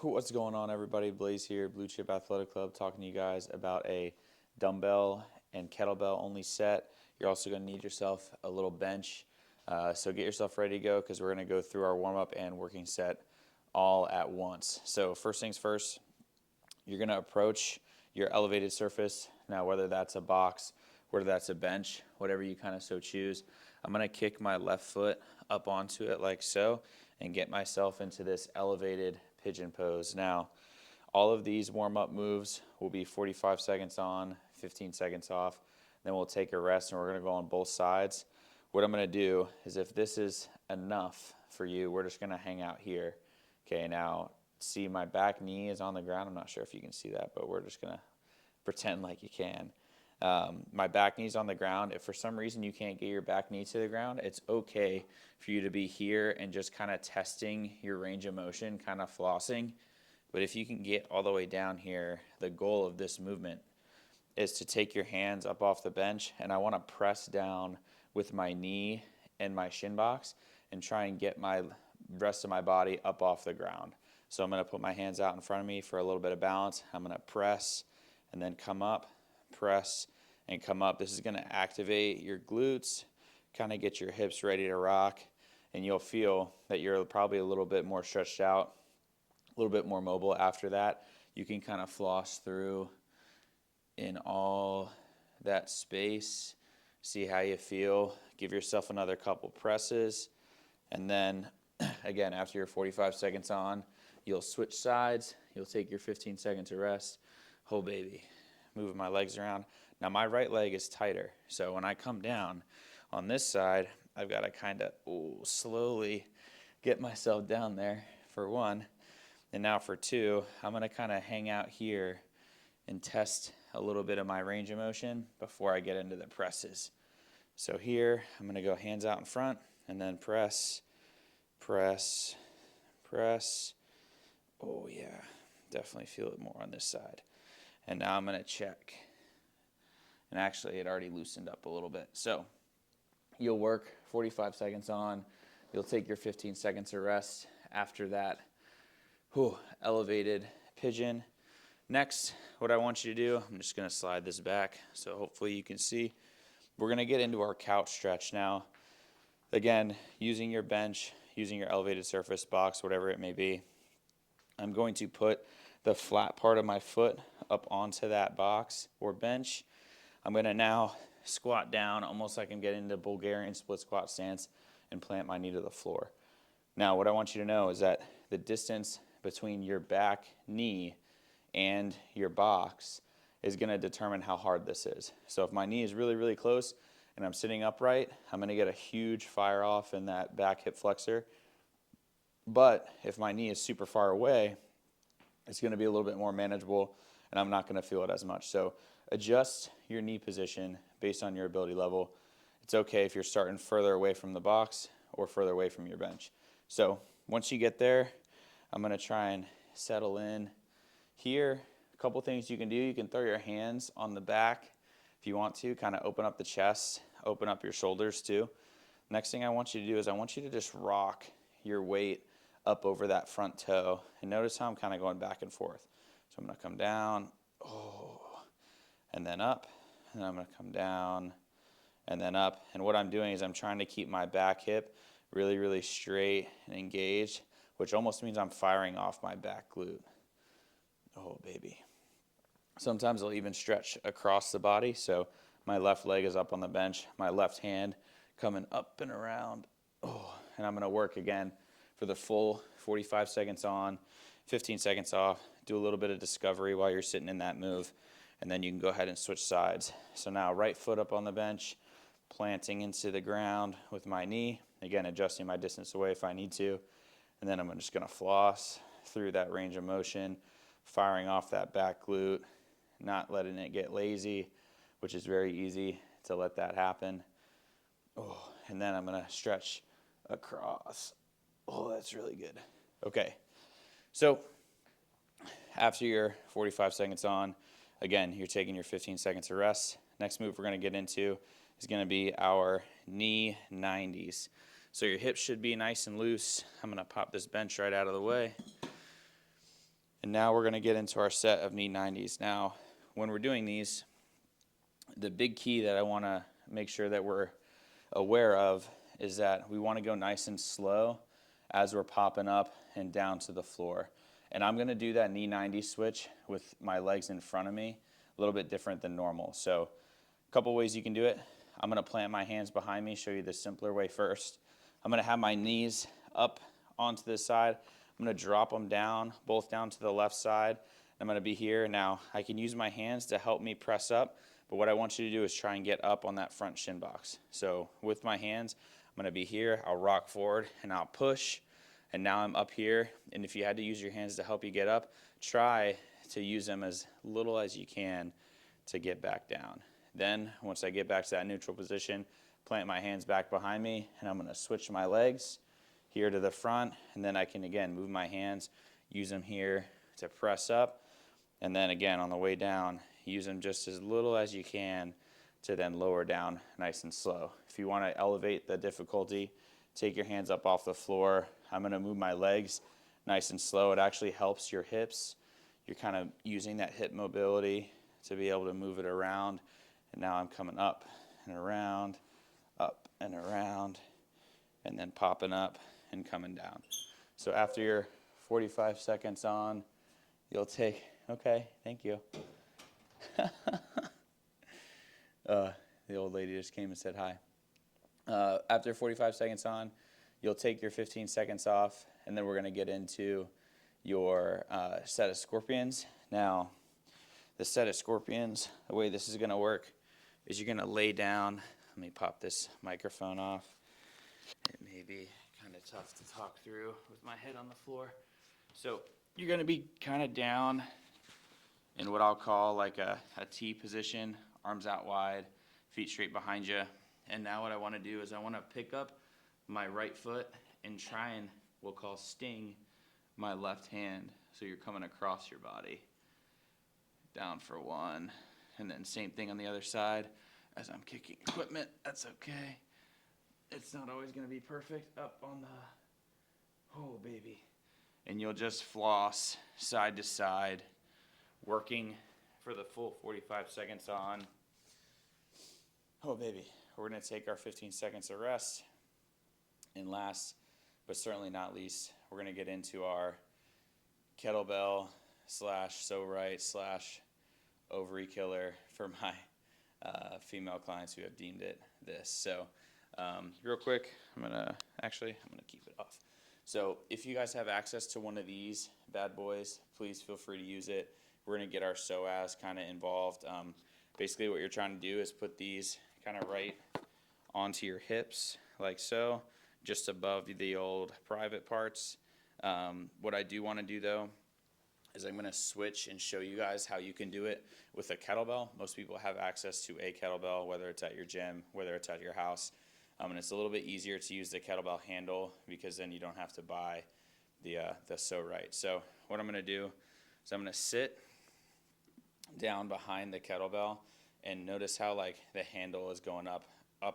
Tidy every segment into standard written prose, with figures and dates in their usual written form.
What's going on, everybody? Blaze here, Blue Chip Athletic Club, talking to you guys about a dumbbell and kettlebell only set. You're also going to need yourself a little bench. So get yourself ready to go because we're going to go through our warm-up and working set all at once. So first things first, you're going to approach your elevated surface. Now, whether that's a box, whether that's a bench, whatever you kind of so choose, I'm going to kick my left foot up onto it like so and get myself into this elevated pigeon pose. Now, all of these warm-up moves will be 45 seconds on, 15 seconds off. Then we'll take a rest and we're going to go on both sides. What I'm going to do is, if this is enough for you, we're just going to hang out here. Okay, now see, my back knee is on the ground. I'm not sure if you can see that, but we're just going to pretend like you can. My back knee's on the ground. If for some reason you can't get your back knee to the ground, it's okay for you to be here and just kind of testing your range of motion, kind of flossing. But if you can get all the way down here, the goal of this movement is to take your hands up off the bench, and I want to press down with my knee and my shin box and try and get my rest of my body up off the ground. So I'm going to put my hands out in front of me for a little bit of balance. I'm going to press and then come up, press and come up. This is going to activate your glutes, kind of get your hips ready to rock, and you'll feel that you're probably a little bit more stretched out, a little bit more mobile after that. You can kind of floss through in all that space, see how you feel. Give yourself another couple presses, and then again, after your 45 seconds on, you'll switch sides, you'll take your 15 seconds of rest. Oh baby, moving my legs around. Now my right leg is tighter, so when I come down on this side, I've got to kind of slowly get myself down there for one. And now for two, I'm going to kind of hang out here and test a little bit of my range of motion before I get into the presses. So here, I'm going to go hands out in front and then press, press, press. Oh yeah, definitely feel it more on this side. And now I'm going to check. And actually, it already loosened up a little bit. So you'll work 45 seconds on. You'll take your 15 seconds of rest after that. Elevated pigeon. Next, what I want you to do, I'm just going to slide this back so hopefully you can see. We're going to get into our couch stretch now. Again, using your bench, using your elevated surface, box, whatever it may be. I'm going to put the flat part of my foot up onto that box or bench. I'm going to now squat down almost like I'm getting into Bulgarian split squat stance and plant my knee to the floor. Now, what I want you to know is that the distance between your back knee and your box is going to determine how hard this is. So if my knee is really, really close and I'm sitting upright, I'm going to get a huge fire off in that back hip flexor. But if my knee is super far away, it's going to be a little bit more manageable and I'm not going to feel it as much. So adjust your knee position based on your ability level. It's okay if you're starting further away from the box or further away from your bench. So once you get there, I'm going to try and settle in here. A couple things you can do. You can throw your hands on the back if you want to, kind of open up the chest, open up your shoulders too. Next thing I want you to do is I want you to just rock your weight up over that front toe. And notice how I'm kind of going back and forth. So I'm going to come down, and then up, and I'm going to come down, and then up. And what I'm doing is I'm trying to keep my back hip really, really straight and engaged, which almost means I'm firing off my back glute. Oh, baby. Sometimes I'll even stretch across the body. So my left leg is up on the bench, my left hand coming up and around. And I'm going to work again for the full 45 seconds on, 15 seconds off. Do a little bit of discovery while you're sitting in that move. And then you can go ahead and switch sides. So now right foot up on the bench, planting into the ground with my knee. Again, adjusting my distance away if I need to. And then I'm just going to floss through that range of motion, firing off that back glute, not letting it get lazy, which is very easy to let that happen. And then I'm going to stretch across. That's really good. Okay, so after your 45 seconds on, again, you're taking your 15 seconds of rest. Next move we're going to get into is going to be our knee 90s. So your hips should be nice and loose. I'm going to pop this bench right out of the way. And now we're going to get into our set of knee 90s. Now, when we're doing these, the big key that I want to make sure that we're aware of is that we want to go nice and slow as we're popping up and down to the floor. And I'm going to do that knee 90 switch with my legs in front of me, a little bit different than normal. So a couple ways you can do it. I'm going to plant my hands behind me, show you the simpler way first. I'm going to have my knees up onto this side. I'm going to drop them down, both down to the left side. I'm going to be here. Now, I can use my hands to help me press up, but what I want you to do is try and get up on that front shin box. So with my hands, I'm going to be here. I'll rock forward, and I'll push. And now I'm up here, and if you had to use your hands to help you get up, try to use them as little as you can to get back down. Then, once I get back to that neutral position, plant my hands back behind me, and I'm going to switch my legs here to the front, and then I can, again, move my hands, use them here to press up, and then, again, on the way down, use them just as little as you can to then lower down nice and slow. If you want to elevate the difficulty, take your hands up off the floor. I'm going to move my legs nice and slow. It actually helps your hips. You're kind of using that hip mobility to be able to move it around. And now I'm coming up and around, and then popping up and coming down. So after your 45 seconds on, you'll take, okay, thank you. The old lady just came and said hi. After 45 seconds on, you'll take your 15 seconds off, and then we're going to get into your set of scorpions. Now, the set of scorpions, the way this is going to work is you're going to lay down. Let me pop this microphone off. It may be kind of tough to talk through with my head on the floor. So you're going to be kind of down in what I'll call like a T position, arms out wide, feet straight behind you. And now what I want to do is I want to pick up my right foot and try and, we'll call sting, my left hand. So you're coming across your body. Down for one. And then same thing on the other side. As I'm kicking equipment, that's okay. It's not always going to be perfect. Up on the, oh baby. And you'll just floss side to side, working for the full 45 seconds on. Oh baby. We're going to take our 15 seconds of rest. And last, but certainly not least, we're going to get into our kettlebell / so right / ovary killer for my female clients who have deemed it this. So real quick, I'm going to keep it off. So if you guys have access to one of these bad boys, please feel free to use it. We're going to get our psoas kind of involved. Basically what you're trying to do is put these kind of right onto your hips like so, just above the old private parts. What I do want to do though is I'm going to switch and show you guys how you can do it with a kettlebell. Most people have access to a kettlebell, whether it's at your gym, whether it's at your house. And it's a little bit easier to use the kettlebell handle because then you don't have to buy the so right. So what I'm going to do is I'm going to sit down behind the kettlebell and notice how like the handle is going up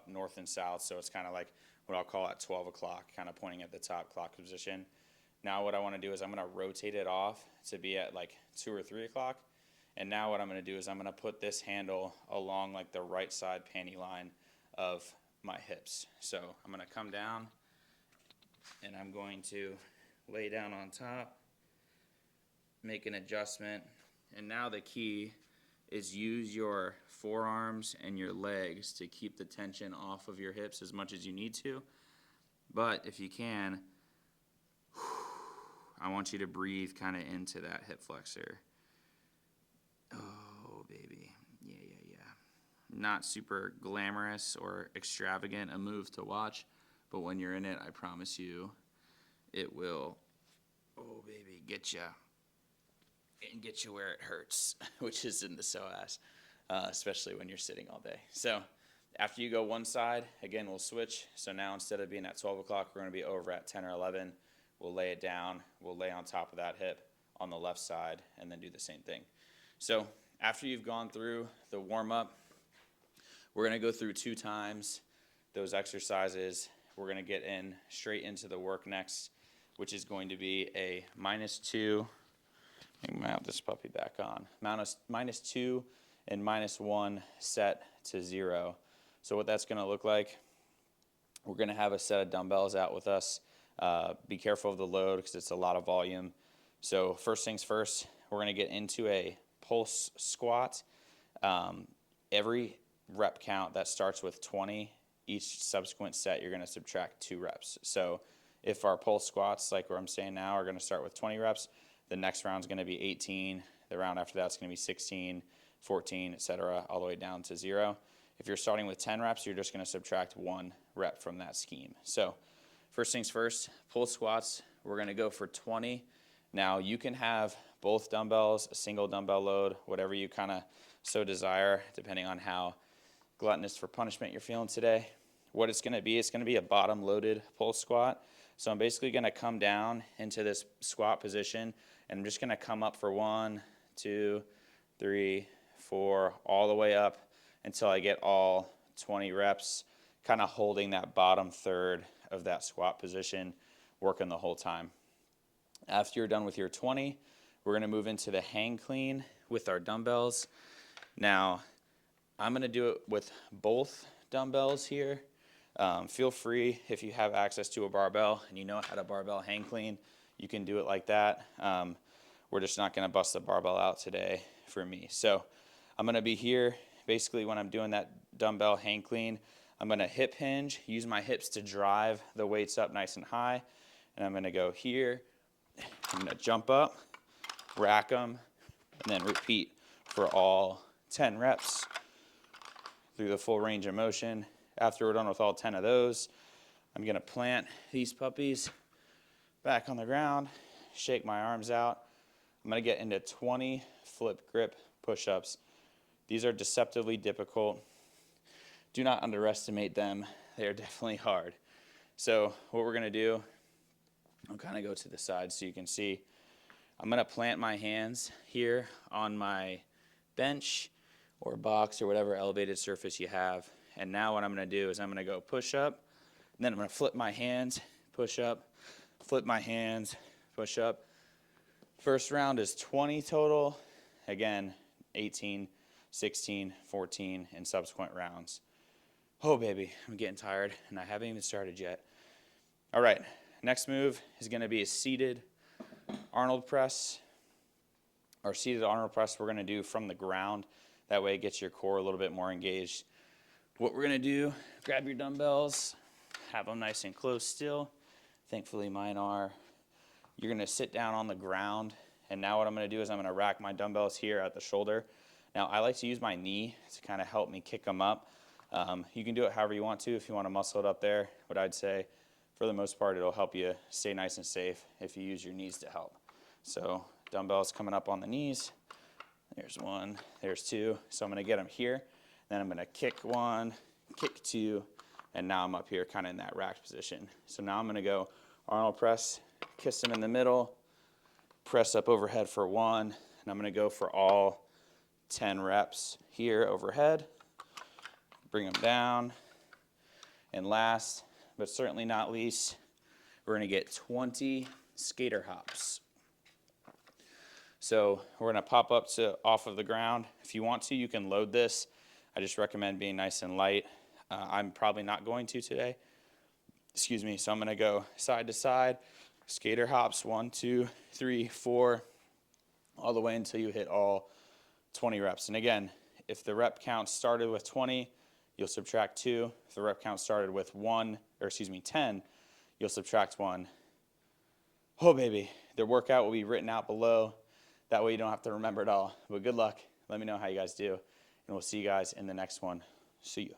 north and south. So it's kind of like what I'll call at 12 o'clock, kind of pointing at the top clock position. Now what I want to do is I'm going to rotate it off to be at like 2 or 3 o'clock. And now what I'm going to do is I'm going to put this handle along like the right side panty line of my hips. So I'm going to come down and I'm going to lay down on top, make an adjustment. And now the key is use your forearms and your legs to keep the tension off of your hips as much as you need to. But if you can, I want you to breathe kind of into that hip flexor. Oh, baby. Yeah. Not super glamorous or extravagant a move to watch, but when you're in it, I promise you, it will, oh, baby, get you where it hurts, which is in the psoas, especially when you're sitting all day. So after you go one side, again, we'll switch. So now instead of being at 12 o'clock, we're going to be over at 10 or 11. We'll lay it down. We'll lay on top of that hip on the left side and then do the same thing. So after you've gone through the warm-up, we're going to go through 2 times those exercises. We're going to get straight into the work next, which is going to be a -2 Mount this puppy back on. -2 and -1 set to 0. So what that's going to look like, we're going to have a set of dumbbells out with us. Be careful of the load because it's a lot of volume. So first things first, we're going to get into a pulse squat. Every rep count that starts with 20, each subsequent set you're going to subtract 2 reps. So if our pulse squats, like where I'm saying now, are going to start with 20 reps, the next round is going to be 18. The round after that's going to be 16, 14, etc., all the way down to 0. If you're starting with 10 reps, you're just going to subtract 1 rep from that scheme. So first things first, pull squats, we're going to go for 20. Now you can have both dumbbells, a single dumbbell load, whatever you kind of so desire, depending on how gluttonous for punishment you're feeling today. What it's going to be a bottom loaded pull squat. So I'm basically going to come down into this squat position, and I'm just going to come up for 1, 2, 3, 4, all the way up until I get all 20 reps, kind of holding that bottom third of that squat position, working the whole time. After you're done with your 20, we're going to move into the hang clean with our dumbbells. Now, I'm going to do it with both dumbbells here. Feel free, if you have access to a barbell and you know how to barbell hang clean, you can do it like that. We're just not going to bust the barbell out today for me. So I'm going to be here. Basically, when I'm doing that dumbbell hang clean, I'm going to hip hinge, use my hips to drive the weights up nice and high, and I'm going to go here. I'm going to jump up, rack them, and then repeat for all 10 reps through the full range of motion. After we're done with all 10 of those, I'm going to plant these puppies back on the ground, shake my arms out. I'm going to get into 20 flip grip push-ups. These are deceptively difficult. Do not underestimate them. They are definitely hard. So what we're going to do, I'll kind of go to the side so you can see. I'm going to plant my hands here on my bench or box or whatever elevated surface you have. And now what I'm going to do is I'm going to go push up, and then I'm going to flip my hands, push up, flip my hands, push up. First round is 20 total. Again, 18, 16, 14, and subsequent rounds. Oh, baby, I'm getting tired, and I haven't even started yet. All right, next move is going to be a seated Arnold press. Our seated Arnold press we're going to do from the ground. That way it gets your core a little bit more engaged. What we're going to do, grab your dumbbells, have them nice and close still. Thankfully mine are. You're going to sit down on the ground, and now what I'm going to do is I'm going to rack my dumbbells here at the shoulder. Now I like to use my knee to kind of help me kick them up. You can do it however you want to if you want to muscle it up there, but I'd say for the most part it'll help you stay nice and safe if you use your knees to help. So dumbbells coming up on the knees. There's 1, there's 2. So I'm going to get them here. Then I'm going to kick 1, kick 2, and now I'm up here kind of in that racked position. So now I'm going to go Arnold press, kiss them in the middle, press up overhead for 1, and I'm going to go for all 10 reps here overhead. Bring them down. And last, but certainly not least, we're going to get 20 skater hops. So we're going to pop up to off of the ground. If you want to, you can load this. I just recommend being nice and light. I'm probably not going to today. Excuse me. So I'm going to go side to side, skater hops, 1, 2, 3, 4, all the way until you hit all 20 reps. And again, if the rep count started with 20, you'll subtract 2. If the rep count started with 10, you'll subtract 1. Oh, baby. The workout will be written out below. That way you don't have to remember it all. But good luck. Let me know how you guys do. And we'll see you guys in the next one. See you.